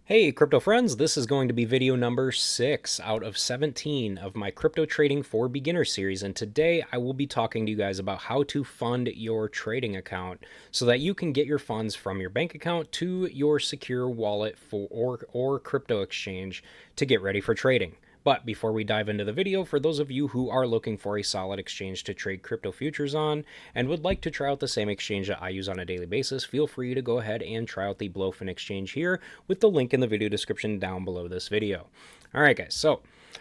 Hey, crypto friends, this is going to be video number 6 out of 17 of my Crypto Trading for Beginners series, and today I will be talking to you guys about how to fund your trading account so that you can get your funds from your bank account to your secure wallet or crypto exchange to get ready for trading. But before we dive into the video, for those of you who are looking for a solid exchange to trade crypto futures on and would like to try out the same exchange that I use on a daily basis, feel free to go ahead and try out the Blowfin exchange here with the link in the video description down below this video. All right, guys, so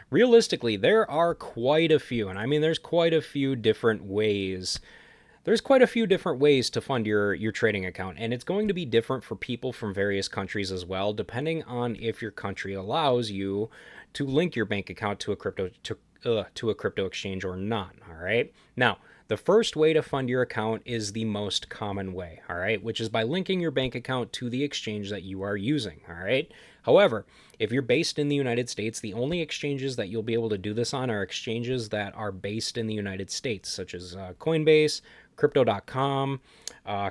realistically, there are quite a few, and I mean there's quite a few different ways to fund your trading account, and it's going to be different for people from various countries as well, depending on if your country allows you to link your bank account to a crypto exchange or not. All right. Now, the first way to fund your account is the most common way, all right, which is by linking your bank account to the exchange that you are using, all right? However, if you're based in the United States, the only exchanges that you'll be able to do this on are exchanges that are based in the United States, such as Coinbase, Crypto.com,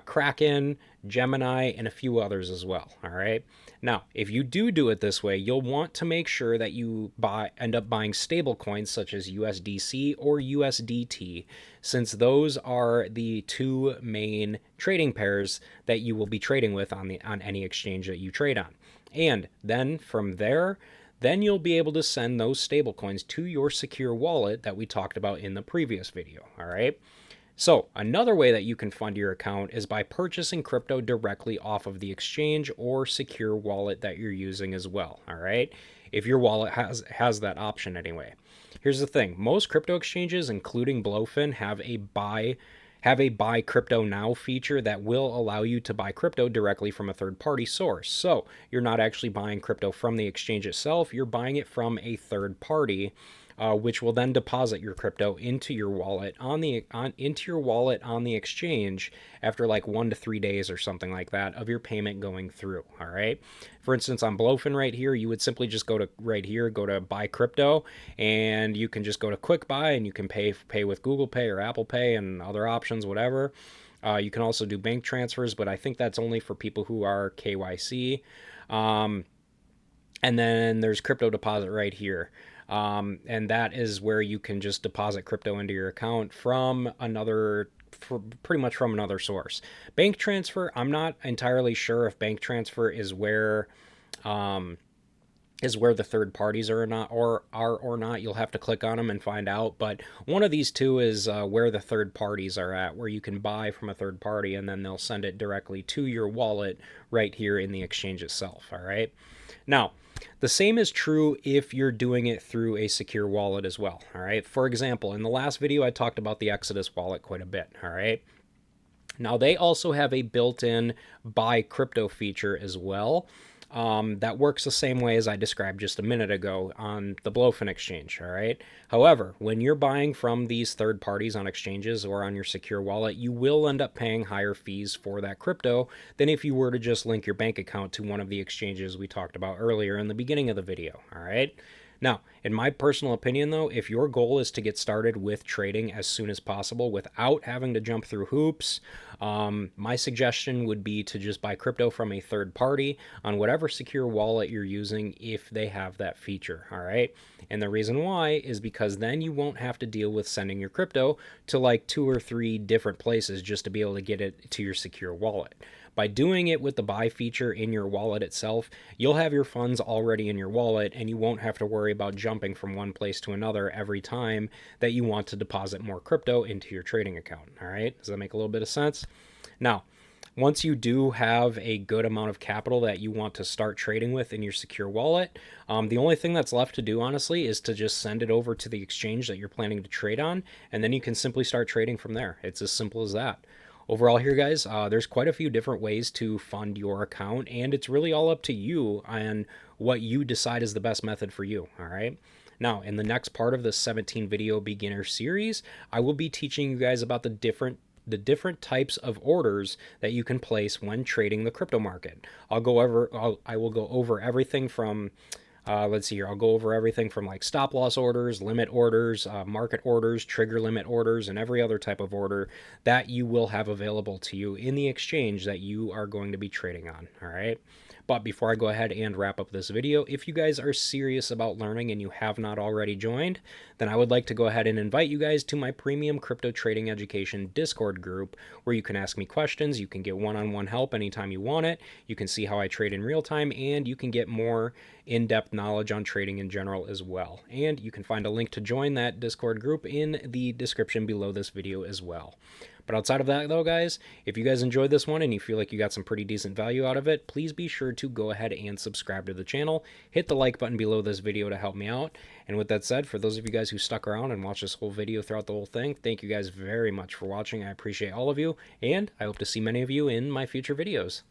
Kraken, Gemini, and a few others as well, all right? Now, if you do it this way, you'll want to make sure that you end up buying stable coins such as USDC or USDT, since those are the two main trading pairs that you will be trading with on any exchange that you trade on. And then from there, you'll be able to send those stable coins to your secure wallet that we talked about in the previous video, all right? So another way that you can fund your account is by purchasing crypto directly off of the exchange or secure wallet that you're using as well, all right? If your wallet has that option anyway. Here's the thing. Most crypto exchanges, including Blowfin, have a buy crypto now feature that will allow you to buy crypto directly from a third-party source. So you're not actually buying crypto from the exchange itself, you're buying it from a third party, which will then deposit your crypto into your wallet on the exchange after like 1 to 3 days or something like that of your payment going through. All right. For instance, on Blowfin right here, you would simply just go to buy crypto, and you can just go to quick buy, and you can pay with Google Pay or Apple Pay and other options, whatever. You can also do bank transfers, but I think that's only for people who are KYC. And then there's crypto deposit right here. And that is where you can just deposit crypto into your account from pretty much from another source. Bank transfer, I'm not entirely sure if bank transfer is where the third parties are or not. You'll have to click on them and find out. But one of these two is where the third parties are at, where you can buy from a third party and then they'll send it directly to your wallet right here in the exchange itself. All right. Now, the same is true if you're doing it through a secure wallet as well. All right. For example, in the last video, I talked about the Exodus wallet quite a bit. All right. Now, they also have a built-in buy crypto feature as well. That works the same way as I described just a minute ago on the Blowfin exchange, all right? However, when you're buying from these third parties on exchanges or on your secure wallet, you will end up paying higher fees for that crypto than if you were to just link your bank account to one of the exchanges we talked about earlier in the beginning of the video, all right? Now, in my personal opinion, though, if your goal is to get started with trading as soon as possible without having to jump through hoops, my suggestion would be to just buy crypto from a third party on whatever secure wallet you're using if they have that feature, all right? And the reason why is because then you won't have to deal with sending your crypto to like 2 or 3 different places just to be able to get it to your secure wallet. By doing it with the buy feature in your wallet itself, you'll have your funds already in your wallet and you won't have to worry about jumping from one place to another every time that you want to deposit more crypto into your trading account. All right, does that make a little bit of sense? Now, once you do have a good amount of capital that you want to start trading with in your secure wallet, the only thing that's left to do, honestly, is to just send it over to the exchange that you're planning to trade on, and then you can simply start trading from there. It's as simple as that. Overall here, guys, there's quite a few different ways to fund your account, and it's really all up to you on what you decide is the best method for you, all right? Now, in the next part of this 17 video beginner series, I will be teaching you guys about the different types of orders that you can place when trading the crypto market. I will go over everything from let's see here. I'll go over everything from like stop loss orders, limit orders, market orders, trigger limit orders, and every other type of order that you will have available to you in the exchange that you are going to be trading on. All right. But before I go ahead and wrap up this video, if you guys are serious about learning and you have not already joined, then I would like to go ahead and invite you guys to my premium crypto trading education Discord group, where you can ask me questions, you can get one-on-one help anytime you want it, you can see how I trade in real time, and you can get more in-depth knowledge on trading in general as well. And you can find a link to join that Discord group in the description below this video as well. But outside of that though, guys, if you guys enjoyed this one and you feel like you got some pretty decent value out of it, please be sure to go ahead and subscribe to the channel. Hit the like button below this video to help me out. And with that said, for those of you guys who stuck around and watched this whole video throughout the whole thing, thank you guys very much for watching. I appreciate all of you, and I hope to see many of you in my future videos.